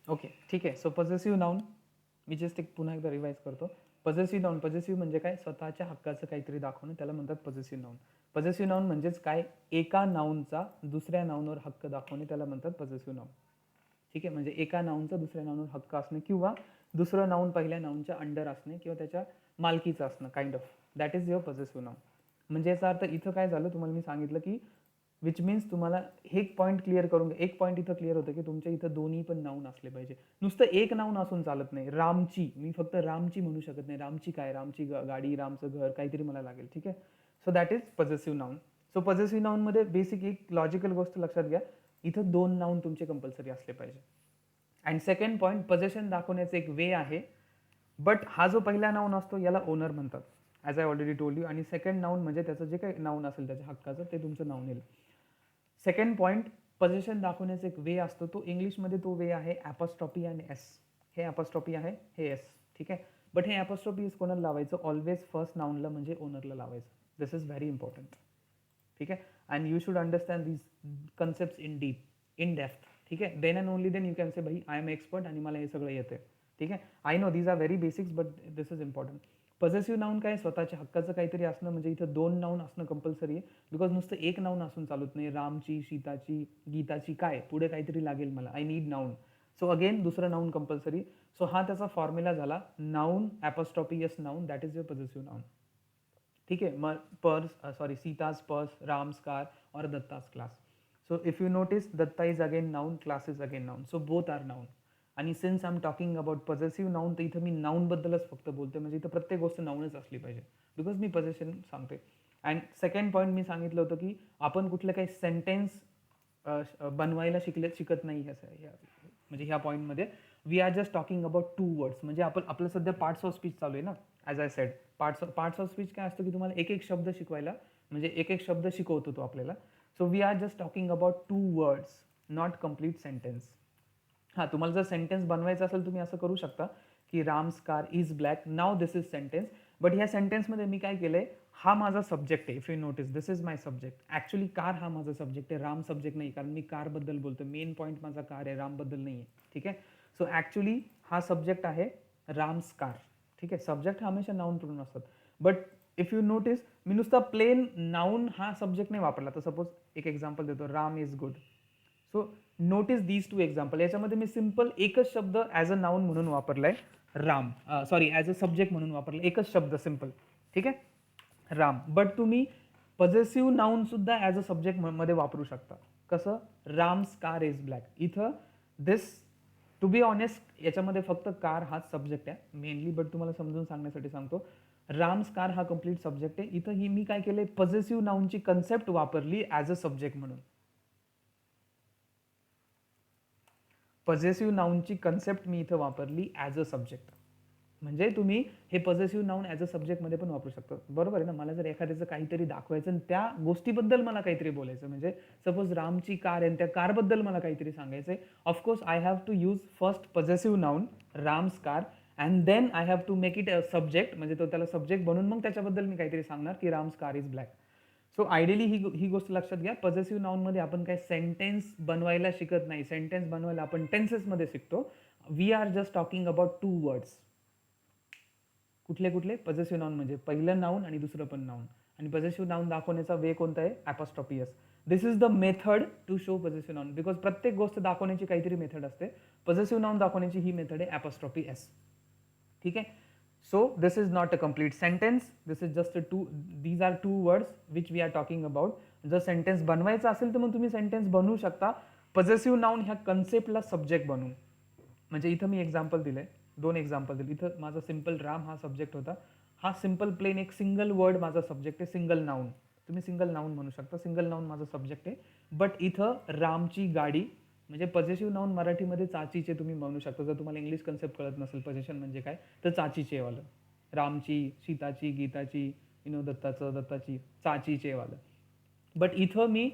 Okay, ठीक आहे. So पॉझेसिव्ह noun मी just एक पुन्हा एकदा रिवाइज करतो. पॉझेसिव्ह नाउन, पॉझेसिव्ह म्हणजे काय, स्वतःच्या हक्काचं काहीतरी दाखवणं, त्याला म्हणतात पॉझेसिव्ह नाउन. पॉझेसिव्ह नाउन म्हणजेच काय, एका नाउनचा दुसऱ्या नाउनवर हक्क दाखवणे, त्याला म्हणतात पॉझेसिव्ह नाउन. ठीक आहे, म्हणजे एका नाउनचा दुसऱ्या नाउनवर हक्क असणे किंवा दुसरं नाउन पहिल्या नाउनच्या अंडर असणे किंवा त्याच्या मालकीचं असणं, kind of, that is your possessive noun. म्हणजे याचा अर्थ इथं काय झालं, तुम्हाला मी सांगितलं की विच मीन्स तुम्हाला एक पॉईंट क्लिअर करून एक पॉईंट इथं क्लिअर होतं की तुमच्या इथं दोन्ही पण नाऊन असले पाहिजे. नुसतं एक नाऊन असून चालत नाही. रामची, मी फक्त रामची म्हणू शकत नाही. रामची काय, रामची गाडी, रामचं घर, काहीतरी मला लागेल. ठीक आहे, so that is possessive noun. So possessive नाऊनमध्ये बेसिक एक लॉजिकल गोष्ट लक्षात घ्या, इथं दोन नाऊन तुमचे कंपल्सरी असले पाहिजे. अँड सेकंड पॉईंट, पोझेशन दाखवण्याचं एक वे आहे, बट हा जो पहिला नाऊन असतो याला ओनर म्हणतात, as I already told you. आणि सेकंड नाऊन म्हणजे त्याचं जे काही नाऊन असेल त्याच्या हक्काचं, ते तुमचं नाऊन येईल. सेकंड पॉईंट, पोझिशन दाखवण्याचा एक वे असतो, तो इंग्लिशमध्ये तो वे आहे ॲपॉस्ट्रॉपी आणि एस. हे ॲपॉस्ट्रॉपी आहे, हे एस. ठीक आहे, बट हे ॲपॉस्ट्रॉपी इज कोणाला लावायचं, ऑलवेज फर्स्ट नाऊनला म्हणजे ओनरला लावायचं. This is very important. ठीक आहे, and you should understand these concept in deep, in depth. ठीक आहे, then and only then you can say भाई आय एम एक्सपर्ट आणि मला हे सगळं येतं. ठीक आहे, I know these are very basics but this is important. Possessive noun काय, स्वतःच्या हक्काचं काहीतरी असणं, म्हणजे इथं दोन नाऊन असणं कंपल्सरी आहे. बिकॉज नुसतं एक नाऊन असून चालत नाही. रामची, सीताची, गीताची, काय पुढे काहीतरी लागेल मला, I need noun. So again दुसरं नाऊन कंपल्सरी. सो हा त्याचा फॉर्म्युला झाला, noun apostrophe S noun, that is your possessive noun. ठीक आहे, मग purse, sorry, Sita's purse, Ram's car और Datta's class. So if you notice, Datta is again noun, class is again noun, so both are noun. आणि since I am talking about possessive noun, तर इथं मी नाऊनबद्दलच फक्त बोलते, म्हणजे इथं प्रत्येक गोष्ट नाऊनच असली पाहिजे, बिकॉज मी पोझेशन सांगते. अँड सेकंड पॉईंट मी सांगितलं होतं की आपण कुठलं काही सेंटेन्स बनवायला शिकत नाही म्हणजे ह्या पॉईंटमध्ये. We are just talking about two words. म्हणजे आपण आपलं सध्या पार्ट्स ऑफ स्पीच चालू आहे ना, as I said. Parts of speech काय असतं की तुम्हाला एक एक शब्द शिकवायला, म्हणजे एक एक शब्द शिकवतो तो आपल्याला. So we are just talking about two words, not complete sentence. हां, तुम्हाला जर सेंटेन्स बनवायचं असेल तुम्ही असं करू शकता की Ram's car is black, now this is sentence. But ह्या सेंटेन्समध्ये मी काय केलंय, हा माझा सब्जेक्ट आहे. If you notice, this is my subject. Actually car हा माझा सब्जेक्ट आहे, राम सब्जेक्ट नाही, कारण मी कारबद्दल बोलतो. मेन पॉईंट माझा कार आहे, रामबद्दल नाही आहे. ठीक आहे, सो ॲक्च्युली हा सब्जेक्ट आहे राम्स कार. ठीक आहे, सब्जेक्ट हा हमेशा नाऊन प्रोनाउन असतात. बट इफ यू नोटिस, मी नुसता प्लेन नाऊन हा सब्जेक्ट नाही वापरला. तर सपोज एक एक्झाम्पल देतो, Ram is good. So notice these two example. याच्यामध्ये मी सिम्पल एकच शब्द ॲज अ नाऊन म्हणून वापरलाय, Ram. Sorry, as a subject म्हणून वापरलं, एकच शब्द सिम्पल. ठीक आहे, राम. बट तुम्ही पॉझेसिव्ह नाऊन सुद्धा ॲज अ सब्जेक्ट मध्ये वापरू शकता. कसं, राम्स कार इज ब्लॅक. इथं दिस, टू बी ऑनेस्ट, याच्यामध्ये फक्त कार हाच सब्जेक्ट आहे मेनली, बट तुम्हाला समजून सांगण्यासाठी सांगतो. राम्स कार हा कंप्लीट सब्जेक्ट आहे. इथं ही मी काय केलंय, पॉझेसिव्ह नाऊनची कन्सेप्ट वापरली ॲज अ सब्जेक्ट म्हणून. पॉझेसिव्ह नाऊनची कन्सेप्ट मी इथं वापरली ॲज अ सब्जेक्ट. म्हणजे तुम्ही हे पॉझेसिव्ह नाऊन ॲज अ सब्जेक्टमध्ये पण वापरू शकता. बरोबर आहे ना, मला जर एखाद्याचं काहीतरी दाखवायचं आणि त्या गोष्टीबद्दल मला काहीतरी बोलायचं, म्हणजे सपोज रामची कार आहे आणि त्या कारबद्दल मला काहीतरी सांगायचं आहे, of course I have to use first possessive noun Ram's car, and then I have to make it a subject, म्हणजे तो त्याला सब्जेक्ट बनून मग त्याच्याबद्दल मी काहीतरी सांगणार की Ram's car is black. So ideally ही गोष्ट लक्षात घ्या, पॉझेसिव्ह नाऊनमध्ये आपण काही सेंटेन्स बनवायला शिकत नाही. सेंटेन्स बनवायला आपण टेन्सेसमध्ये शिकतो. We are just talking about two words. कुठले कुठले, पॉझेसिव्ह नाऊन म्हणजे पहिलं नाऊन आणि दुसरं पण नाऊन. आणि पॉझेसिव्ह नाऊन दाखवण्याचा वे कोणता आहे, apostrophe S. This is the method to show possessive noun, because प्रत्येक गोष्ट दाखवण्याची काहीतरी मेथड असते. पॉझेसिव्ह नाऊन दाखवण्याची ही मेथड आहे ॲपॉस्ट्रॉफी एस. ठीक आहे, so this is not a complete sentence, this is just a two, these are two words which we are talking about. जर सेंटेन्स बनवायचं असेल तर मग तुम्ही सेंटेन्स बनवू शकता पॉझेसिव्ह नाऊन ह्या कन्सेप्टला सब्जेक्ट बनवून. म्हणजे इथं मी एक्झाम्पल दिलंय, दोन एक्झाम्पल दिले. इथं माझा सिम्पल राम हा सब्जेक्ट होता. हा सिम्पल प्लेन एक सिंगल वर्ड माझा सब्जेक्ट आहे, सिंगल नाऊन. तुम्ही सिंगल नाऊन म्हणू शकता, सिंगल नाऊन माझा सब्जेक्ट आहे. बट इथं रामची गाडी, म्हणजे पॉझेसिव्ह नाऊन मराठीमध्ये चाचीचे तुम्ही म्हणू शकता. जर तुम्हाला इंग्लिश कन्सेप्ट कळत नसेल पॉझेशन म्हणजे काय, तर चाचीचे वालं. रामची, सीताची, गीताची, दत्ताची, चाचीचे वालं. बट इथं मी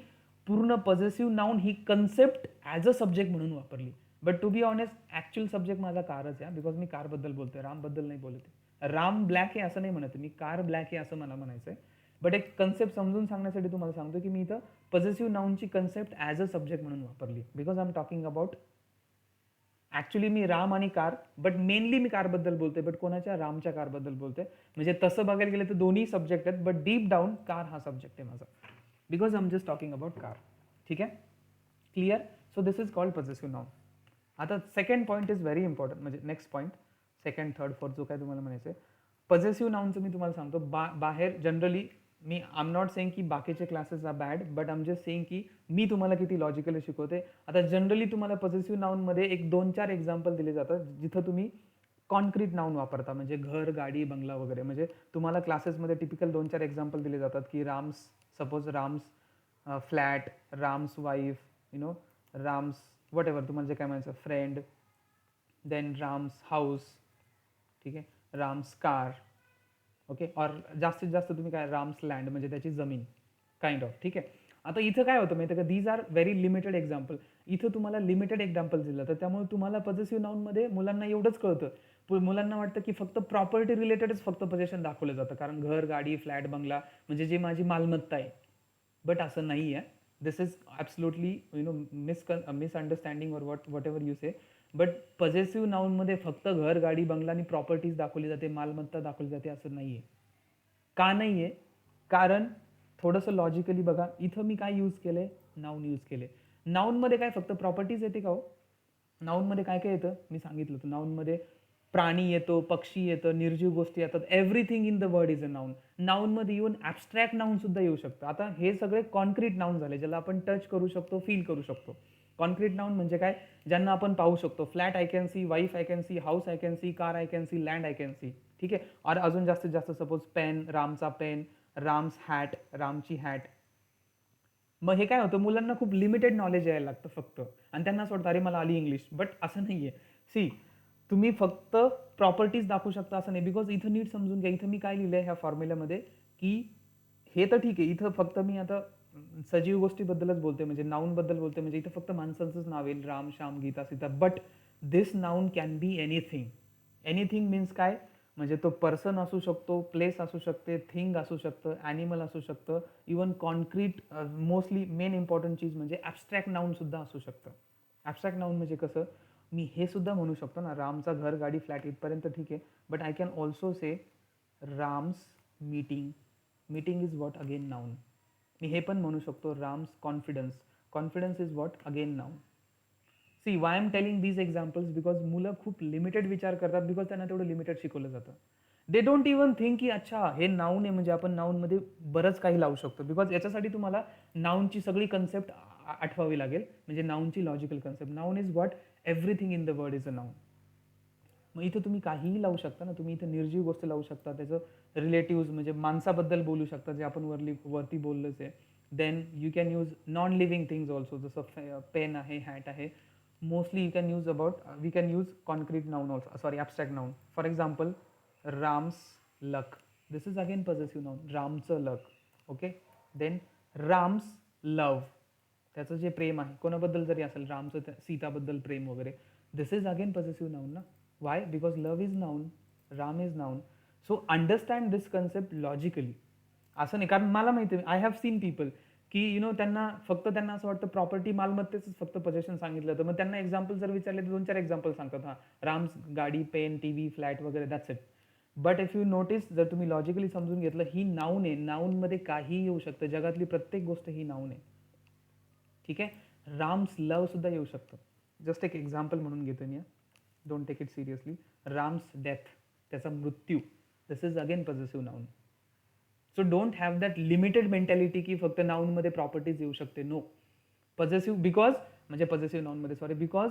पूर्ण पॉझेसिव्ह नाऊन ही कन्सेप्ट ॲज अ सब्जेक्ट म्हणून वापरली. But to be honest, actual subject माझा कारच आहे, बिकॉज मी कारबद्दल बोलतोय, रामबद्दल नाही बोलत आहे. राम ब्लॅक आहे असं नाही म्हणत, मी कार ब्लॅक आहे असं मला म्हणायचं आहे. बट एक कन्सेप्ट समजून सांगण्यासाठी तुम्हाला सांगतो की मी इथं पॉझेसिव्ह नाऊनची कन्सेप्ट ॲज अ सब्जेक्ट म्हणून वापरली, because I am talking about actually मी राम आणि कार, बट मेनली मी कारबद्दल बोलतोय, बट कोणाच्या रामच्या कारबद्दल बोलतोय. म्हणजे तसं बघायला गेलं तर दोन्ही सब्जेक्ट आहेत, बट डीप डाऊन कार हा सब्जेक्ट आहे माझा, because I am just talking about car. ठीक आहे, clear. So this is called possessive noun. आता second point is very important, म्हणजे next point, second third fourth जो काय तुम्हाला म्हणायचं आहे. पॉझेसिव्ह नाउनचं मी तुम्हाला सांगतो, बाहेर जनरली मी आय एम नॉट सेइंग की बाकीचे classes are bad, but I am just saying की मी तुम्हाला किती लॉजिकली शिकवते. आता जनरली तुम्हाला पॉझेसिव्ह नाउनमध्ये एक 2-4 एक्झाम्पल दिले जातात जिथं तुम्ही कॉन्क्रीट नाउन वापरता, म्हणजे घर, गाडी, बंगला वगैरे. म्हणजे तुम्हाला क्लासेसमध्ये टिपिकल 2-4 एक्झाम्पल दिले जातात की Ram's, suppose Ram's flat, Ram's wife, you know, Ram's Vat ever तुम्हाला जे काय म्हणायचं, फ्रेंड, देन राम्स हाऊस, ठीक आहे, राम्स कार, ओके. और जास्तीत जास्त तुम्ही काय, राम्स लँड म्हणजे त्याची जमीन, काइंड ऑफ. ठीक आहे. आता इथं काय होतं माहिती आहे का, these are very limited example. इथं तुम्हाला लिमिटेड एक्झाम्पल दिलं, तर त्यामुळे तुम्हाला पॉझेसिव्ह नाउनमध्ये मुलांना एवढंच कळतं. मुलांना वाटतं की फक्त प्रॉपर्टी रिलेटेडच फक्त पोझेशन दाखवलं जातं, कारण घर, गाडी, फ्लॅट, बंगला म्हणजे जे माझी मालमत्ता आहे. बट असं नाही आहे. दिस इज ॲब्सोल्युटली मिसअंडरस्टँडिंग और whatever you say. But possessive नाउनमध्ये फक्त घर, गाडी, बंगला आणि प्रॉपर्टीज दाखवली जाते, मालमत्ता दाखवली जाते, असं नाही आहे. का नाही आहे? कारण थोडंसं लॉजिकली बघा, इथं मी काय यूज केलंय, नाऊन यूज केले. नाऊनमध्ये काय फक्त प्रॉपर्टीज येते का हो? नाऊनमध्ये काय काय येतं मी सांगितलं होतं. नाऊनमध्ये प्राणी येतो, पक्षी येतं, निर्जीव गोष्टी येतात. Everything in the word is a noun. नाऊनमध्ये येऊन ॲबस्ट्रॅक्ट नाऊन सुद्धा येऊ शकतं. आता हे सगळे कॉन्क्रीट नाऊन झाले, ज्याला आपण टच करू शकतो, फील करू शकतो. कॉन्क्रीट नाऊन म्हणजे काय, ज्यांना आपण पाहू शकतो. Flat I can see, wife I can see, house I can see, car I can see, land I can see. ठीक आहे. और अजून जास्तीत जास्त सपोज पेन, रामचा पेन, राम्स हॅट, रामची हॅट. मग हे काय होतं, मुलांना खूप लिमिटेड नॉलेज यायला लागतं फक्त, आणि त्यांना असं वाटतं अरे मला आली इंग्लिश. बट असं नाही आहे. सी, तुम्ही फक्त प्रॉपर्टीज दाखवू शकता असं नाही, बिकॉज इथं नीट समजून घ्या. इथं मी काय लिहिलंय ह्या फॉर्म्युल्यामध्ये, की हे तर ठीक आहे, इथं फक्त मी आता सजीव गोष्टीबद्दलच बोलते, म्हणजे नाऊनबद्दल बोलते, म्हणजे इथं फक्त माणसांचंच नाव येईल, Ram, Shyam, Geeta, Sita. But this noun can be anything. Anything means काय, म्हणजे तो पर्सन असू शकतो, प्लेस असू शकते, थिंग असू शकतं, ॲनिमल असू शकतं, even concrete. Mostly main important चीज म्हणजे ॲबस्ट्रॅक्ट नाऊन सुद्धा असू शकतं. ॲबस्ट्रॅक्ट नाऊन म्हणजे कसं, मी हे सुद्धा म्हणू शकतो ना, रामचा घर, गाडी, फ्लॅट इथपर्यंत ठीक आहे. But I can also say Ram's meeting. Meeting is what, again noun. मी हे पण म्हणू शकतो Ram's confidence. Confidence is what, again noun. See, why am telling these examples, because मुलं खूप लिमिटेड विचार करतात, बिकॉज त्यांना तेवढं लिमिटेड शिकवलं जातं. दे डोंट इवन थिंक की अच्छा हे नाऊन आहे, म्हणजे आपण नाऊनमध्ये बरंच काही लावू शकतो. बिकॉज याच्यासाठी तुम्हाला नाऊनची सगळी कन्सेप्ट आठवावी लागेल, म्हणजे नाऊनची logical concept. Noun is what, everything in the word is a noun. मग इथं तुम्ही काहीही लावू शकता ना. तुम्ही इथं निर्जीव गोष्ट लावू शकता, त्याचं रिलेटिव्ह म्हणजे माणसाबद्दल बोलू शकता, जे आपण वरती बोललंच आहे. Then you can use non living things also, जसं पेन आहे, हॅट आहे. Mostly you can use we can use concrete noun also, sorry abstract noun. For example Ram's luck, this is again possessive noun, रामचं luck. Okay. Then Ram's love, त्याचं जे प्रेम आहे कोणाबद्दल जरी असेल, रामचं सीताबद्दल प्रेम वगैरे, दिस इज अगेन पॉझेसिव्ह नाऊन ना. Y, because love is known, Ram is noun. So understand this concept logically. असं नाही, कारण मला माहिती आहे, आय हॅव सीन पीपल की त्यांना असं वाटतं प्रॉपर्टी, मालमत्तेच फक्त पोझेशन सांगितलं तर मग त्यांना एक्झाम्पल जर विचारले तर 2-4 एक्झाम्पल सांगतात. हां, राम्स गाडी, पेन, टीव्ही, फ्लॅट वगैरे, that's it. But if you notice, जर तुम्ही लॉजिकली समजून घेतलं, ही नाऊन आहे. नाऊनमध्ये काहीही येऊ शकतं, जगातली प्रत्येक गोष्ट ही नाऊन आहे. ठीक आहे. राम्स लव सुद्धा येऊ शकतं. जस्ट एक एक्झाम्पल म्हणून घेतो मी, don't take it seriously. Ram's death, त्याचा मृत्यू, this is again possessive noun. So don't have that limited mentality की फक्त नाऊनमध्ये प्रॉपर्टीज येऊ शकते. नो, पॉझेसिव्ह, बिकॉज म्हणजे पॉझेसिव्ह नाऊनमध्ये, सॉरी, बिकॉज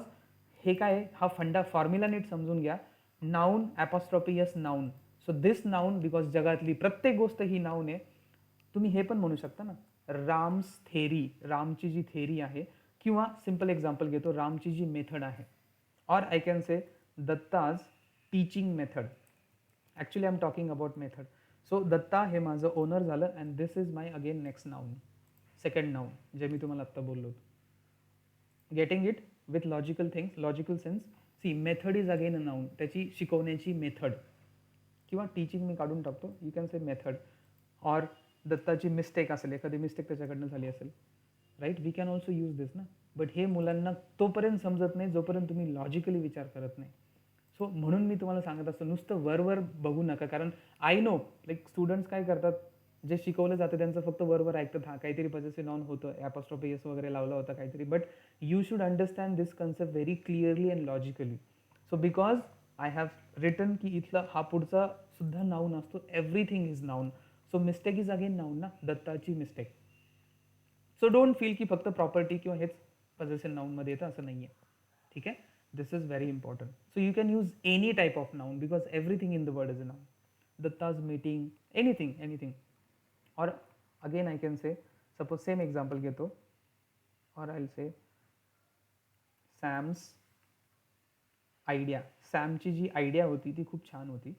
हे काय, हा फॉर्म्युला नीट समजून घ्या. Noun apostrophe S noun. So this noun, because जगातली प्रत्येक गोष्ट ही नाऊन आहे. तुम्ही हे पण म्हणू शकता ना, राम्स थेरी, रामची जी थेरी आहे, किंवा सिम्पल एक्झाम्पल घेतो, रामची जी मेथड आहे. और I can say Datta's teaching method. Actually I am talking about method. So Datta हे माझं ओनर झालं, and this is my again next noun, second noun, जे मी तुम्हाला आत्ता बोललो होतो. Getting it with logical things, logical sense. See, method is again a noun, त्याची शिकवण्याची मेथड, किंवा टीचिंग मी काढून टाकतो, यू कॅन से मेथड. और दत्ताची मिस्टेक असेल, एखादी मिस्टेक त्याच्याकडनं झाली असेल, right, we can also use this ना. बट हे मुलांना तोपर्यंत समजत नाही जोपर्यंत तुम्ही लॉजिकली विचार करत नाही. सो म्हणून मी तुम्हाला सांगत असतो, नुसतं वर बघू नका. कारण आय नो लाईक स्टुडंट्स काय करतात, जे शिकवलं जातं त्यांचं फक्त वर ऐकतात. हां, काहीतरी पॉझेसिव्ह नाउन होतं, ॲपॉस्ट्रॉफी एस वगैरे लावला होता काहीतरी, but you should understand this concept very clearly and logically. So because I have written की इथला हा पुढचा सुद्धा नाऊन असतो. Everything is noun. So mistake is again noun ना, दत्ताची मिस्टेक. सो डोंट फील की फक्त प्रॉपर्टी किंवा हेच पॉझेसिव्ह नाऊनमध्ये येतं, असं नाही आहे. ठीक आहे, this is very important. So you can use any type of noun because everything in the word is a noun. Datta's meeting, anything. Or again I can say, suppose same example घेतो, or I'll say Sam's idea. सॅमची जी idea होती ती खूप छान होती.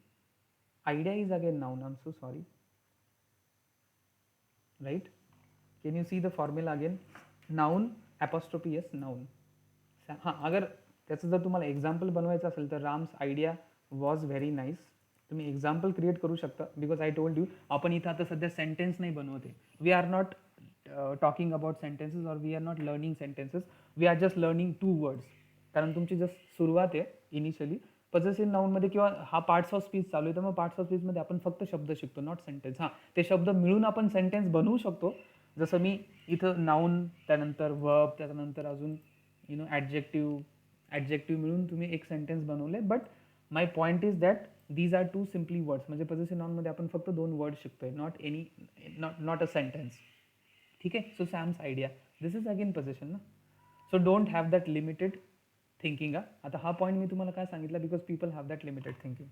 Idea is again noun. I am so sorry. Right, can you see the formula again? Noun apostrophe S noun. हां, अगर त्याचं जर तुम्हाला एक्झाम्पल बनवायचं असेल तर Ram's idea was very nice. तुम्ही एक्झाम्पल क्रिएट करू शकता. बिकॉज आय टोल्ड यू, आपण इथं आता सध्या सेंटेन्स नाही बनवते. We are not talking about sentences और we are not learning sentences. We are just learning 2 words. कारण तुमची जस्ट सुरुवात आहे इनिशियली. पॉझेसिव्ह नाऊनमध्ये किंवा हा पार्ट्स ऑफ स्पीच चालू आहे, तर मग पार्ट्स ऑफ स्पीचमध्ये आपण फक्त शब्द शिकतो, नॉट सेंटेन्स. हां, ते शब्द मिळून आपण सेंटेन्स बनवू शकतो. जसं मी इथं नाऊन, त्यानंतर वर्ब, त्यानंतर अजून ॲडजेक्टिव्ह मिळून तुम्ही एक सेंटेन्स बनवले. But my point is that these are 2 simply words. म्हणजे पॉझेसिव्ह नाऊनमध्ये आपण फक्त 2 वर्ड शिकतोय, नॉट अ सेंटेन्स. ठीक आहे. So Sam's idea, this is again position ना. So don't have that limited thinking. आता हा पॉईंट मी तुम्हाला काय सांगितला, because people have that limited thinking.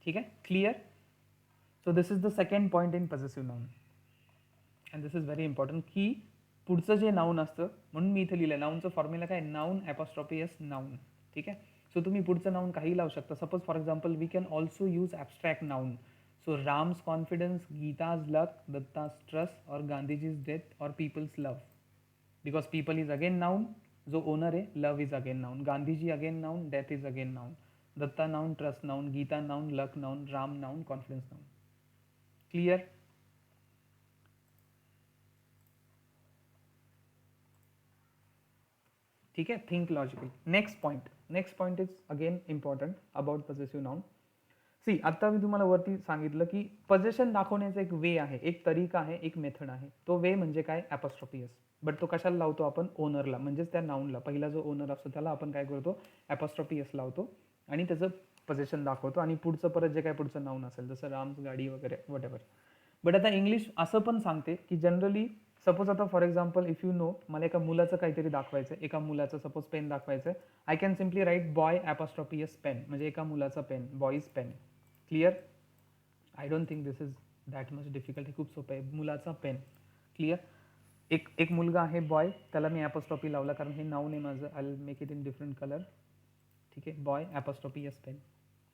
ठीक आहे, clear? So this is the second point in possessive noun. And this is very important की पुढचं जे नाऊन असतं, म्हणून मी इथे लिहिलं नाऊनचं फॉर्म्युला काय, नाऊन ॲपॉस्ट्रॉफी एस नाऊन. ठीक आहे. सो तुम्ही पुढचं नाऊन काही लावू शकता. Suppose for example we can also use abstract noun. So Ram's confidence, Gita's luck, Datta's trust, और गांधीजीज डेथ, और people's love. Because people is again noun, जो ओनर आहे. Love is again noun. Gandhiji again noun. Death is again noun. Datta noun. Trust noun. Gita noun. Luck noun. Ram noun. Confidence noun. Clear? ठीक आहे, think logically. Next point is again important about possessive noun. C, आता मी तुम्हाला वरती सांगितलं की position दाखवण्याचा एक वे आहे, एक तरीका आहे, एक मेथड आहे. तो वे म्हणजे काय, ॲपॉस्ट्रॉफी एस. बट तो कशाला लावतो आपण, ओनरला, म्हणजेच त्या नाऊनला. पहिला जो ओनर असतो त्याला आपण काय करतो, ॲपॉस्ट्रॉफी एस लावतो आणि त्याचं पोझिशन दाखवतो. आणि पुढचं परत जे काय पुढचं नाऊन असेल, जसं राम्स गाडी वगैरे वॉटेवर. बट आता इंग्लिश असं पण सांगते की जनरली, सपोज आता for example if you no, मला एका मुलाचं काहीतरी दाखवायचं आहे, एका मुलाचं सपोज पेन दाखवायचं आहे. I can simply write boy apostrophe S pen, म्हणजे एका मुलाचा pen, boys pen. Clear? I don't think this is that much difficult. हे खूप सोपं आहे, मुलाचा पेन. क्लिअर? एक मुलगा आहे बॉय, त्याला मी ॲपॉस्ट्रॉफी लावला कारण हे नाऊन आहे माझं. I will make it in different colour. ठीक आहे, boy apostrophe S pen,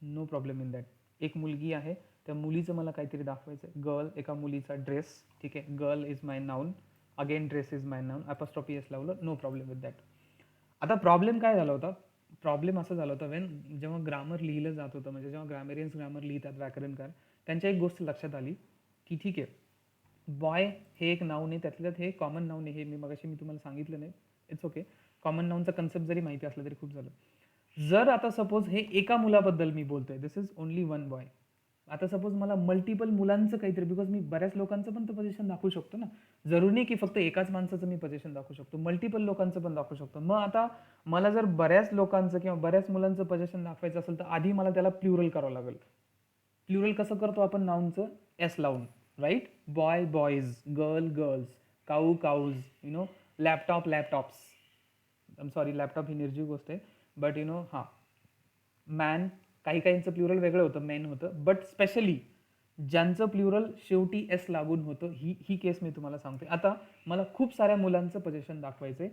no problem in that. एक मुलगी आहे, त्या मुलीचं मला काहीतरी दाखवायचं आहे. गर्ल, एका मुलीचा ड्रेस. ठीक आहे, girl is my noun. Again dress is my noun. Apostrophe S लावलं, नो प्रॉब्लेम विथ दॅट. आता प्रॉब्लेम काय झाला होता, प्रॉब्लेम असं झालं होतं जेव्हा ग्रामर लिहिलं जात होतं, म्हणजे जेव्हा ग्रामरियन्स ग्रामर लिहितात, व्याकरणकार, त्यांच्या एक गोष्ट लक्षात आली की ठीक आहे, बॉय हे एक नाऊन आहे, त्यातल्या त्यात हे कॉमन नाऊन आहे. हे मी तुम्हाला सांगितलं नाही, इट्स ओके. कॉमन नाऊनचा कन्सेप्ट जरी माहिती असला तरी खूप झालं. जर आता सपोज हे एका मुलाबद्दल मी बोलतोय, दिस इज ओनली वन बॉय. आता सपोज मला मल्टिपल मुलांचं काहीतरी, बिकॉज मी बऱ्याच लोकांचं पण तर पोझिशन दाखवू शकतो ना. जरूर नाही की फक्त एकाच माणसाचं मी पोझिशन दाखवू शकतो, मल्टिपल लोकांचं पण दाखवू शकतो. मग आता मला जर बऱ्याच लोकांचं किंवा बऱ्याच मुलांचं पोझिशन दाखवायचं असेल तर आधी मला त्याला प्लुरल करावं लागेल. प्लुरल कसं करतो आपण नाऊनचं, एस लावून. Right? Boy boys, girl girls, cow cows, laptop laptops. I am sorry, laptop ही निर्जीव गोष्ट आहे, बट हां, मॅन, काहींचं प्लुरल वेगळं होतं, मेन होतं. बट स्पेशली ज्यांचं प्लुरल शेवटी एस लागून होतं, ही केस मी तुम्हाला सांगते. आता मला खूप साऱ्या मुलांचं पोझिशन दाखवायचं आहे,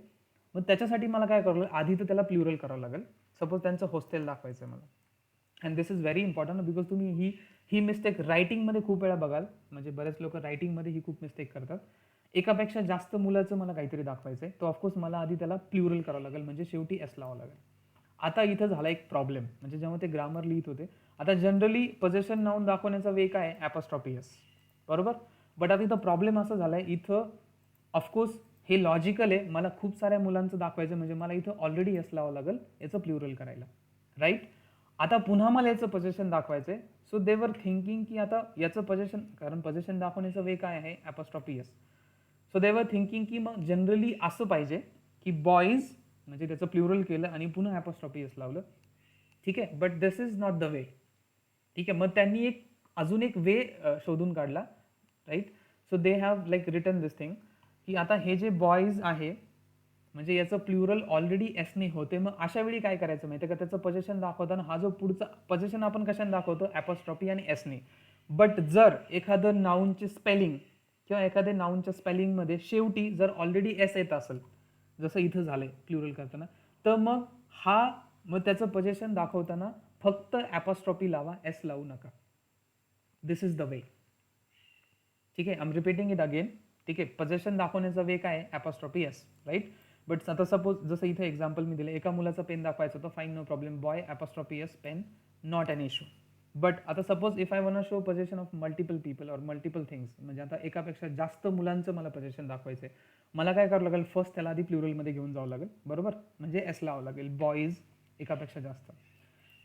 मग त्याच्यासाठी मला काय करावं लागेल, आधी तर त्याला प्लुरल करावं लागेल. सपोज त्यांचं हॉस्टेल दाखवायचं आहे मला. And this is very important, because तुम्ही ही मिस्टेक रायटिंगमध्ये खूप वेळा बघाल. म्हणजे बरेच लोक रायटिंगमध्ये ही खूप मिस्टेक करतात. एकापेक्षा जास्त मुलाचं मला काहीतरी दाखवायचं आहे, तो ऑफकोर्स मला आधी त्याला प्लुरल करावं लागेल, म्हणजे शेवटी एस लावावं लागेल. आता इथं झाला एक प्रॉब्लेम, म्हणजे जेव्हा ते ग्रामर लिहित होते, आता जनरली पोझिशन नाऊन दाखवण्याचा वे काय आहे, ॲपॉस्ट्रॉफी एस, बरोबर. बट आता इथं प्रॉब्लेम असा झाला आहे, इथं ऑफकोर्स हे लॉजिकल आहे, मला खूप साऱ्या मुलांचं दाखवायचं म्हणजे मला इथं ऑलरेडी एस लावावं लागेल याचं प्लुरल करायला, राईट. आता पुन्हा मला याचं position दाखवायचंय, so they were thinking की आता याचं पोझिशन, कारण पोझिशन दाखवण्याचं वे काय आहे, apostrophe S. So they were thinking की मग जनरली असं पाहिजे की बॉईज म्हणजे त्याचं प्लुरल केलं आणि पुन्हा ॲपॉस्ट्रॉफी एस लावलं, ठीक आहे. But this is not the way, ठीक आहे. मग त्यांनी एक अजून एक वे शोधून काढला, right. So they have like written this thing की आता हे जे बॉईज आहे म्हणजे याचं प्लुरल ऑलरेडी एसने होते, मग अशा वेळी काय करायचं माहिती आहे का, त्याचं पोझिशन दाखवताना हा जो पुढचा पोझिशन आपण कशाने दाखवतो, ॲपॉस्ट्रॉफी आणि एसने. बट जर एखादं नाऊनचे स्पेलिंग किंवा एखाद्या नाऊनच्या स्पेलिंगमध्ये शेवटी जर ऑलरेडी एस येत असेल, जसं इथं झालंय प्लुरल करताना, तर मग त्याचं पोझिशन दाखवताना फक्त ॲपॉस्ट्रॉफी लावा, एस लावू नका. दिस इज द वे, ठीक आहे. I am repeating it again, ठीक आहे. पोझिशन दाखवण्याचा वे काय आहे, ॲपॉस्ट्रॉफी एस, राईट. बट आता सपोज जसं इथे एक्झाम्पल मी दिलं, एका मुलाचा पेन दाखवायचं होतं, fine no problem, boy apostrophe S pen, not an issue. But आता suppose if I want show position of multiple people और मल्टिपल थिंग्स, म्हणजे आता एकापेक्षा जास्त मुलांचं मला पोझिशन दाखवायचं आहे, मला काय करावं लागेल, फर्स्ट त्याला आधी प्लुरलमध्ये घेऊन जावं लागेल, बरोबर, म्हणजे एस लावावं लागेल, बॉईज एकापेक्षा जास्त.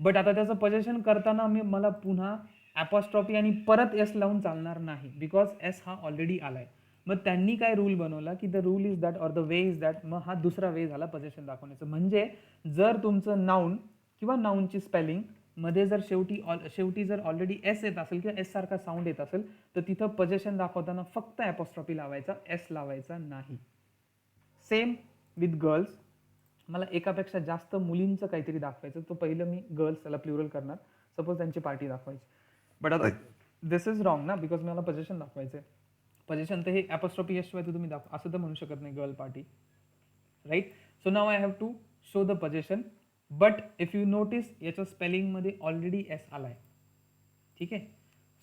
बट आता त्याचं पोझिशन करताना मला पुन्हा ॲपॉस्ट्रॉफी आणि परत एस लावून चालणार नाही, बिकॉज एस हा ऑलरेडी आलाय. मग त्यांनी काय रूल बनवला की the rule is that or the way is that, मग हा दुसरा वे झाला पोझिशन दाखवण्याचं. म्हणजे जर तुमचं नाऊन किंवा नाऊनची स्पेलिंग मध्ये जर शेवटी जर ऑलरेडी एस येत असेल किंवा एस सारखा साऊंड येत असेल, तर तिथं पोझिशन दाखवताना फक्त ॲपॉस्ट्रॉफी लावायचा, एस लावायचा नाही. सेम विथ गर्ल्स, मला एकापेक्षा जास्त मुलींचं काहीतरी दाखवायचं, तो पहिलं मी गर्ल्स त्याला प्लुरल करणार, सपोज त्यांची पार्टी दाखवायची. बट आता दिस इज रॉंग ना, बिकॉज मला पोझिशन दाखवायचं आहे. पोझिशन तर हे ॲपॉस्ट्रॉफी एस शिवाय तर तुम्ही असं तर म्हणू शकत नाही, girl party, right. So now I have to show the position. But if you notice याच्या स्पेलिंगमध्ये ऑलरेडी एस आलाय, ठीक आहे.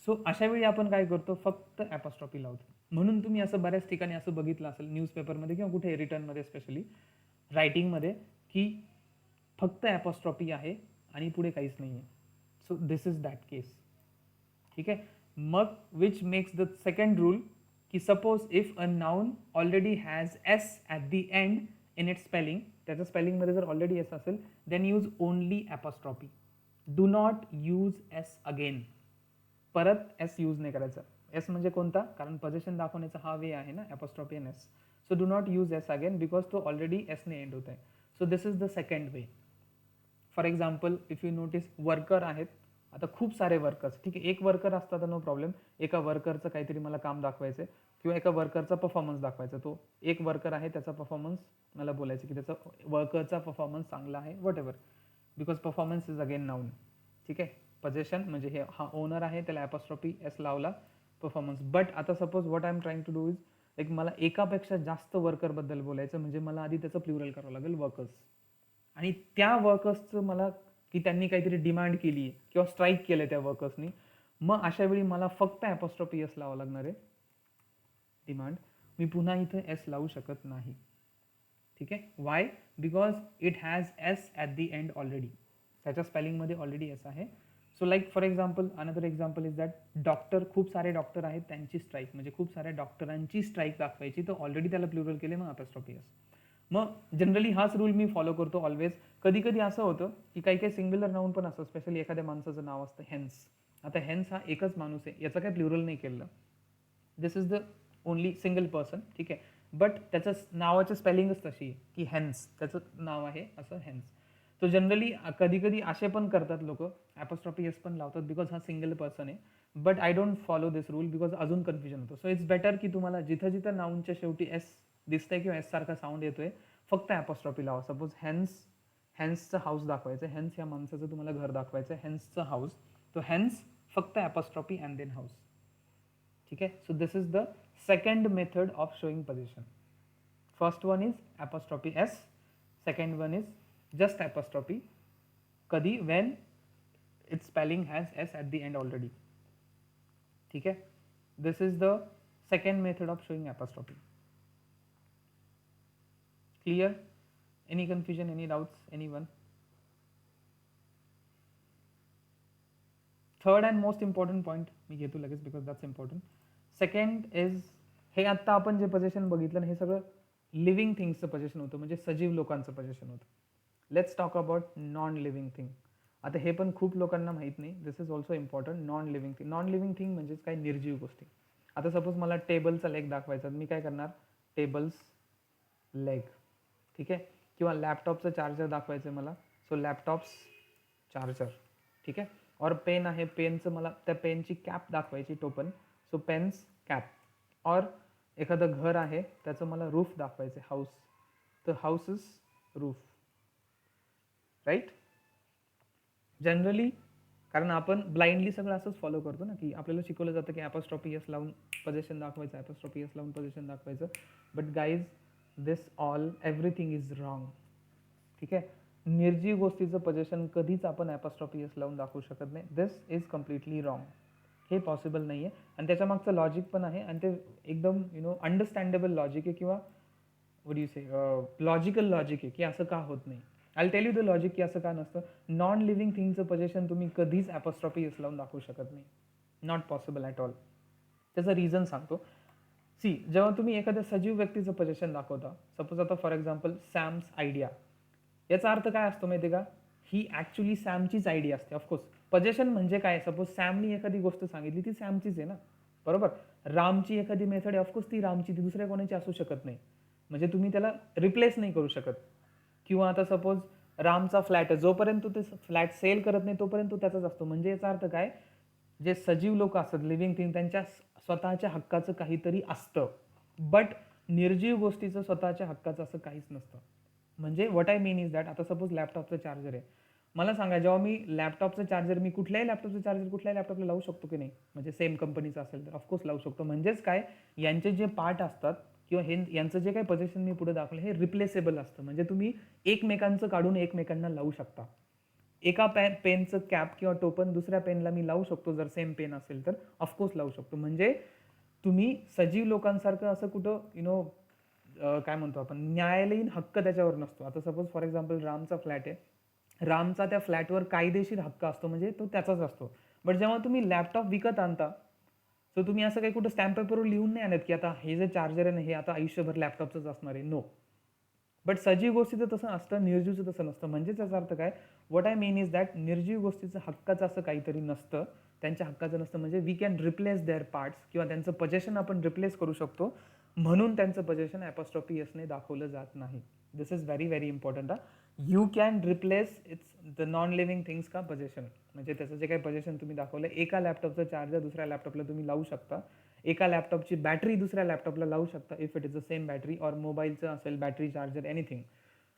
सो अशा वेळी आपण काय करतो, फक्त ॲपॉस्ट्रॉफी लावतो. म्हणून तुम्ही असं बऱ्याच ठिकाणी असं बघितलं असेल, न्यूजपेपरमध्ये किंवा कुठे रिटर्नमध्ये, स्पेशली रायटिंगमध्ये, की फक्त ॲपॉस्ट्रॉफी आहे आणि पुढे काहीच नाही आहे. So this is that case, ठीक आहे. मग which makes the second rule की suppose if a noun already has S at the end in it spelling, त्याच्या स्पेलिंगमध्ये जर ऑलरेडी एस असेल, then use only apostrophe. Do not use S again. परत S use नाही करायचा. S म्हणजे कोणता, कारण पोझिशन दाखवण्याचा हा वे आहे ना, apostrophe N S. So do not use S again, because तो ऑलरेडी एसने एंड होत आहे. So this is the second way. For example if you notice, worker आहेत, आता खूप सारे वर्कर्स, ठीक आहे. एक वर्कर असता तर नो प्रॉब्लेम, एका वर्करचं काहीतरी मला काम दाखवायचं किंवा एका वर्करचा परफॉर्मन्स दाखवायचा, तो एक वर्कर आहे, त्याचा परफॉर्मन्स मला बोलायचं की त्याचा वर्करचा परफॉर्मन्स चांगला आहे, whatever, because performance is again noun, ठीक आहे. पोझिशन म्हणजे हा ओनर आहे, त्याला ॲपॉस्ट्रॉफी एस लावला, परफॉर्मन्स. बट आता suppose what I am trying to do is like मला एकापेक्षा जास्त वर्करबद्दल बोलायचं, म्हणजे मला आधी त्याचं प्लुरल करावं लागेल, वर्कर्स. आणि त्या वर्कर्सचं मला की त्यांनी काहीतरी डिमांड केली आहे किंवा स्ट्राईक केलं त्या वर्कर्सनी, मग अशा वेळी मला फक्त ॲपॉस्ट्रॉफी एस लावावं लागणार आहे, डिमांड. मी पुन्हा इथं एस लावू शकत नाही, ठीक आहे. Y, because it has S at the end already, त्याच्या स्पेलिंगमध्ये ऑलरेडी एस आहे. So like for example, another example is that doctor, खूप सारे डॉक्टर आहेत, त्यांची स्ट्राईक, म्हणजे खूप साऱ्या डॉक्टरांची स्ट्राईक दाखवायची, तर ऑलरेडी त्याला प्लुरल केले, मग ॲपॉस्ट्रॉफी एस. मग जनरली हाच रूल मी फॉलो करतो ऑलवेज. कधी कधी असं होतं की काही काही सिंग्युलर नाऊन पण असतं, स्पेशली एखाद्या माणसाचं नाव असतं हेन्स. आता हेन्स हा एकच माणूस आहे, याचं काही प्लुरल नाही केलं, this is the only single person, ठीक आहे. बट त्याचं नावाचं स्पेलिंगच तशी आहे की हेन्स, त्याचं नाव आहे असं हेन्स. तो जनरली कधी कधी असे पण करतात लोक, ॲपॉस्ट्रॉफी एस पण लावतात, बिकॉज हा सिंगल पर्सन आहे. But I don't follow this rule, because अजून कन्फ्युजन होतं. सो इट्स बेटर की तुम्हाला जिथं जिथं नाऊनच्या शेवटी एस दिसतंय किंवा एस सारखा साऊंड येतोय, फक्त ॲपॉस्ट्रॉफी लावा. सपोज हेन्सचं हाऊस दाखवायचं, हेन्स या माणसाचं तुम्हाला घर दाखवायचं, हेन्सचं हाऊस, तो हेन्स फक्त ॲपॉस्ट्रॉफी अँड देन हाऊस, ठीक आहे. So this is the second method of showing position. First one is apostrophe S, second one is just apostrophe, कधी when its spelling has S at the end already, ठीक आहे. This is the second method of showing apostrophe. Clear? Any confusion, any doubts, anyone? Third and most important point मी घेतो लगेच, because that's important. Second is, हे आता आपण जे position बघितलं हे सगळं लिव्हिंग थिंग्सचं पोझिशन होतं, म्हणजे सजीव लोकांचं पोझिशन होतं. Let's talk about non living thing. आता हे पण खूप लोकांना माहीत नाही. This is also important. Non living thing. Non living thing म्हणजेच काय, निर्जीव गोष्टी. आता सपोज मला टेबलचा लेग दाखवायचा, मी काय करणार, टेबल्स लेग, ठीक आहे. किंवा लॅपटॉपचं चार्जर दाखवायचं आहे मला, सो लॅपटॉप्स चार्जर, ठीक आहे. और पेन आहे, पेनचं मला त्या पेनची कॅप दाखवायची, टोपन, सो पेन्स कॅप. और एखादं घर आहे, त्याचं मला रूफ दाखवायचं, हाऊस, तर हाऊसेस रूफ, राईट. जनरली कारण आपण ब्लाइंडली सगळं असंच फॉलो करतो ना, की आपल्याला शिकवलं जातं की ॲपॉस्ट्रॉफी एस लावून पोझिशन दाखवायचं, ॲपॉस्ट्रॉफी एस लावून पोझिशन दाखवायचं. But guys, this all everything is wrong, ठीक आहे. निर्जीव गोष्टीचं पोझिशन कधीच आपण ॲपॉस्ट्रॉफी एस लावून दाखवू शकत नाही. This is completely wrong. हे पॉसिबल नाही आहे. आणि त्याच्यामागचं लॉजिक पण आहे, आणि ते एकदम अंडरस्टँडेबल लॉजिक आहे, किंवा what you say logical logic आहे, की असं का होत नाही. I tell you the logic, की असं का नसतं. नॉन लिव्हिंग थिंगचं पोझिशन तुम्ही कधीच ॲपॉस्ट्रॉफी एस लावून दाखवू शकत नाही. Not possible at all. त्याचं रिझन सांगतो. सी, जेव्हा तुम्ही एखाद्या सजीव व्यक्तीचं पोझिशन दाखवता, सपोज आता फॉर एक्झाम्पल सॅम्स आयडिया, याचा अर्थ काय असतो माहिती आहे का, ही ॲक्च्युली सॅमचीच आयडिया असते. ऑफकोर्स पोझिशन म्हणजे काय, सपोज सॅमनी एखादी गोष्ट सांगितली, ती सॅमचीच आहे ना, बरोबर. रामची एखादी मेथड आहे, ऑफकोर्स ती रामची, ती दुसऱ्या कोणाची असू शकत नाही. म्हणजे तुम्ही त्याला रिप्लेस नाही करू शकत. किंवा आता सपोज रामचा फ्लॅट आहे, जोपर्यंत ते फ्लॅट सेल करत नाही तोपर्यंत तो त्याचाच असतो. म्हणजे याचा अर्थ काय, जे सजीव लोक असतात, लिव्हिंग थिंग, त्यांच्या स्वतःच्या हक्काचं काहीतरी असतं. बट निर्जीव गोष्टीचं स्वतःच्या हक्काचं असं काहीच नसतं. म्हणजे what I mean is that, आता सपोज लॅपटॉपचं चार्जर आहे, मला सांगा, जेव्हा मी लॅपटॉपचं चार्जर, मी कुठल्याही लॅपटॉपचं चार्जर कुठल्याही लॅपटॉपला लावू शकतो की नाही, म्हणजे सेम कंपनीचं असेल तर ऑफकोर्स लावू शकतो. म्हणजेच काय, यांचे जे पार्ट असतात, किंवा हे यांचं जे काही पोझिशन मी पुढे दाखवलं, हे रिप्लेसेबल असतं. म्हणजे तुम्ही एकमेकांचं काढून एकमेकांना लावू शकता. एका पेनचं कॅप किंवा टोपन दुसऱ्या पेनला मी लावू शकतो, जर सेम पेन असेल तर ऑफकोर्स लावू शकतो. म्हणजे तुम्ही सजीव लोकांसारखं असं कुठं काय म्हणतो आपण, न्यायालयीन हक्क त्याच्यावर नसतो. आता सपोज फॉर एक्झाम्पल रामचा फ्लॅट आहे, रामचा त्या फ्लॅटवर कायदेशीर हक्क असतो, म्हणजे तो त्याचाच असतो. बट जेव्हा तुम्ही लॅपटॉप विकत आणता, सो तुम्ही असं काही कुठं स्टॅम्प पेपरवर लिहून नाही आणत की आता हे जे चार्जर आहे ना, हे आता आयुष्यभर लॅपटॉपचंच असणार आहे. नो. बट सजीव गोष्टीचं तसं असतं, निर्जीवचं तसं नसतं. म्हणजे त्याचा अर्थ काय, what I mean is that, निर्जीव गोष्टीचं हक्काचं असं काहीतरी नसतं, त्यांच्या हक्काचं नसतं. म्हणजे we can replace their parts, किंवा त्यांचं पोझिशन आपण रिप्लेस करू शकतो. म्हणून त्यांचं पोझिशन ॲपॉस्ट्रॉफी एसने दाखवलं जात नाही. This is very very important. You can replace its the non living things का पोझिशन. म्हणजे त्याचं जे काही पोझिशन तुम्ही दाखवलं, एका लॅपटॉपचं चार्जर दुसऱ्या लॅपटॉपला तुम्ही लावू शकता, एका लॅपटॉपची बॅटरी दुसऱ्या लॅपटॉपला लावू शकता, if it is the same battery, और मोबाईलचं असेल battery charger, anything.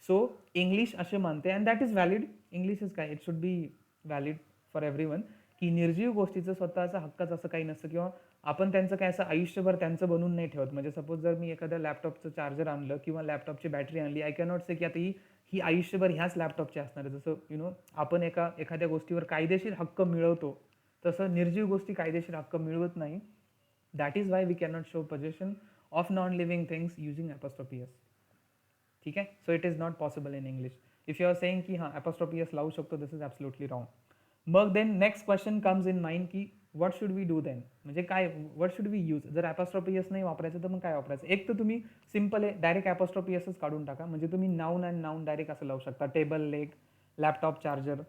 So English असे मानते, and that is valid. English is काय, it should be valid for everyone, की निर्जीव गोष्टीचं स्वतःचा हक्काच असं काही नसतं, किंवा आपण त्यांचं काय असं आयुष्यभर त्यांचं बनवून नाही ठेवत. म्हणजे सपोज जर मी एखाद्या लॅपटॉपचं चार्जर आणलं किंवा लॅपटॉपची बॅटरी आणली, आय कॅनॉट से की आता ही आयुष्यभर ह्याच लॅपटॉपची असणार आहे. जसं आपण एखाद्या गोष्टीवर कायदेशीर हक्क मिळवतो, तसं निर्जीव गोष्टी कायदेशीर हक्क मिळवत नाही. That is why we cannot show position of non living things using apostrophe S. ठीक आहे. So it is not possible in English. If you are saying की हां ॲपॉस्ट्रॉफी एस लावू शकतो, दिस इज ॲब्सोल्युटली रॉंग. मग then next question comes in mind की what should we do then, म्हणजे काय, व्हॉट शुड वी यूज. जर apostrophe S नाही वापरायचं तर मग काय वापरायचं. एक तर तुम्ही सिम्पल आहे, डायरेक्ट ॲपॉस्ट्रॉफी एसच काढून टाका. म्हणजे तुम्ही नाऊन अँड नाऊन डायरेक्ट असं लावू शकता, table leg, laptop charger,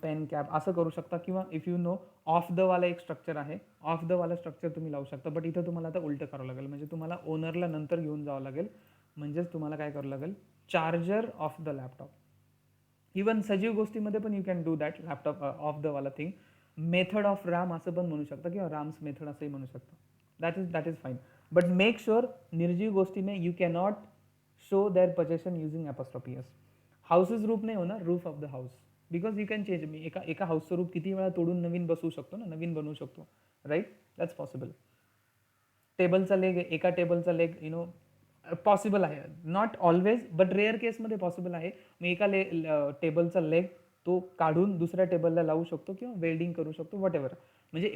pen cap असं करू शकता. किंवा if you know of the वाला एक स्ट्रक्चर आहे, ऑफ द वाला स्ट्रक्चर तुम्ही लावू शकता. बट इथं तुम्हाला आता उलटं करावं लागेल, म्हणजे तुम्हाला ओनरला नंतर घेऊन जावं लागेल. म्हणजेच तुम्हाला काय करावं लागेल, charger of the laptop. Even सजीव गोष्टीमध्ये पण you can do that, laptop of the वाला थिंग. मेथड ऑफ रॅम असं पण म्हणू शकता, किंवा रॅम्स मेथड असंही म्हणू शकता. That is fine. But make sure निर्जीव गोष्टी में you cannot show their position using apostrophe S. Houses roof नाही होणार, roof of the house, because you can change. मी एका हाऊसचं रूप किती वेळा तोडून नवीन बसवू शकतो ना, नवीन बनवू शकतो, राईट. That's possible. टेबलचा लेग, एका टेबलचा लेग पॉसिबल आहे, नॉट ऑलवेज, बट रेअर केसमध्ये पॉसिबल आहे. मी एका टेबलचा लेग तो काढून दुसऱ्या टेबलला लावू शकतो, किंवा वेल्डिंग करू शकतो, वॉट एव्हर. म्हणजे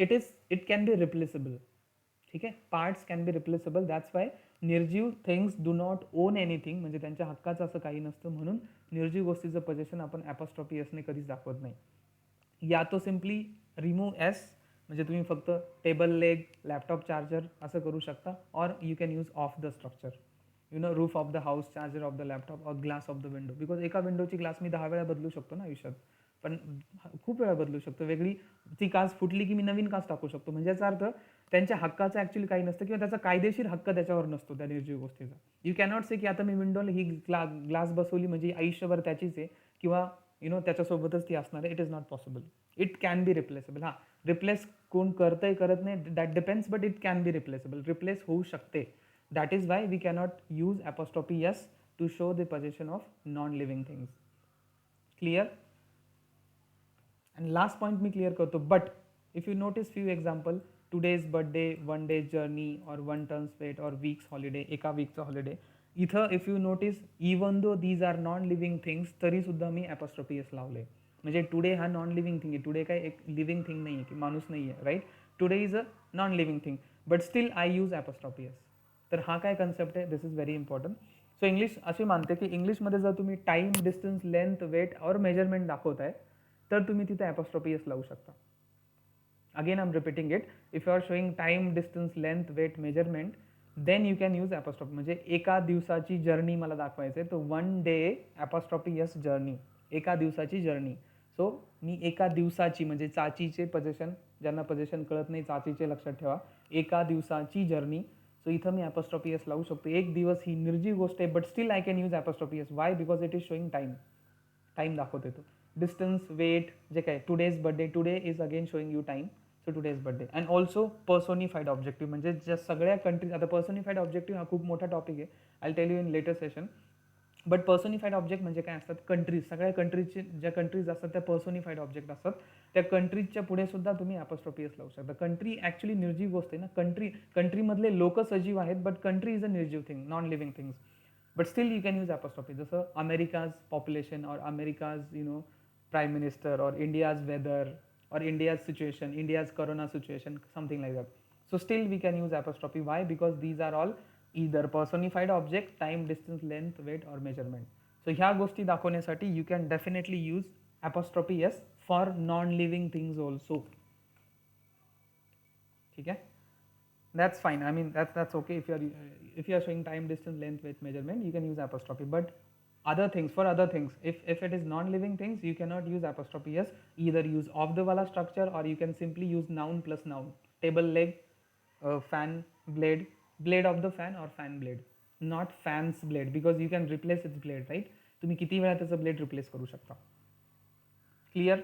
इट कॅन बी रिप्लेसेबल. ठीक आहे, parts can be replaceable. That's why निर्जीव things do not own anything, म्हणजे त्यांच्या हक्काचं असं काही नसतं. म्हणून निर्जीव गोष्टीचं पोझिशन आपण ॲपॉस्ट्रॉफी एसने कधीच दाखवत नाही. या तो सिम्पली रिमूव्ह एस, म्हणजे तुम्ही फक्त टेबल लेग, लॅपटॉप चार्जर असं करू शकता, और you can use of the structure. Roof of the house, charger of the laptop और glass of the window. Because एका विंडोची ग्लास मी 10 वेळा बदलू शकतो ना आयुष्यात, पण खूप वेळा बदलू शकतो. वेगळी ती काच फुटली की मी नवीन काच टाकू शकतो. म्हणजे याचा अर्थ त्यांच्या हक्काचं ॲक्च्युली काही नसतं किंवा त्याचा कायदेशीर हक्क त्याच्यावर नसतो त्या निर्जीव गोष्टीचा. यू कॅनॉट से की आता मी विंडोला ही ग्लास बसवली म्हणजे आयुष्यभर त्याचीच आहे किंवा त्याच्यासोबतच ती असणार आहे. It is not possible. It can be replaceable. हां, रिप्लेस कोण करतंय करत नाही that depends, but it can be replaceable. Replace होऊ शकते. That is why we cannot use apostrophe yes to show the possession of non-living things. Clear? And last point मी clear करतो. But if you notice few example, today's birthday, one day's journey और one ton's weight और week's holiday, एका वीकचा holiday. इथं if you notice even though these are non living things तरी सुद्धा मी apostrophe s लावले. म्हणजे टुडे हा नॉन लिव्हिंग थिंग आहे. टुडे काय एक लिव्हिंग थिंग नाही आहे की माणूस नाही आहे, right. Today is a non living thing but still I use apostrophe s. तर हा काय कन्सेप्ट आहे, this is very important. So English अशी मानते की इंग्लिशमध्ये जर तुम्ही टाईम, डिस्टन्स, लेंथ, वेट और मेजरमेंट दाखवताय तर तुम्ही तिथे apostrophe s लावू शकता. Again I'm repeating it. If you are showing time, distance, length, weight, measurement, then you can use apostrophe. म्हणजे एका दिवसाची जर्नी मला दाखवायचं आहे, तो one day apostrophe s journey, एका दिवसाची जर्नी. सो मी एका दिवसाची म्हणजे चाचीचे पोझिशन, ज्यांना पोझिशन कळत नाही चाचीचे लक्षात ठेवा, एका दिवसाची जर्नी. सो इथं मी apostrophe s लावू शकतो. एक दिवस ही निर्जीव गोष्ट आहे but still I can use apostrophe s. Why? Because it is showing time. Time दाखवतो तो. डिस्टन्स, वेट, जे काय today's birthday, today is again showing you time. So today's birthday. And also personified objective, म्हणजे ज्या सगळ्या countries, आता पर्सोनिफाईड objective हा खूप मोठा टॉपिक आहे, I tell you in later session. But personified object म्हणजे काय असतात, कंट्रीज, सगळ्या कंट्रीजचे ज्या कंट्रीज असतात त्या पर्सोनिफाईड ऑब्जेक्ट असतात. त्या कंट्रीजच्या पुढे सुद्धा तुम्ही apostrophe s लावू शकता. कंट्री ॲक्च्युली निर्जीव गोष्ट आहे ना. कंट्रीमधले लोक सजीव आहेत बट कंट्री इज अ निर्जीव thing, non living things. But still you can use apostrophe. जसं अमेरिकाज पॉप्युलेशन और अमेरिकाज प्राईम मिनिस्टर और India's weather or India's situation, India's corona situation, something like that. So still we can use apostrophe. Why? Because these are all either personified object, time, distance, length, weight or measurement. So ह्या गोष्टी दाखवण्यासाठी you can definitely use apostrophe s for non-living things also. ठीक है? That's fine. I mean that's okay. If you are showing time, distance, length, weight, measurement, you can use apostrophe. But other things, for other things, if it is non-living things, you cannot use apostrophe s. Either use of the wala structure or you can simply use noun plus noun. Table leg, fan blade, blade of the fan or fan blade. Not fan's blade because you can replace its blade, right? तुम्ही किती वेळा त्याचा blade replace करू शकता. Clear?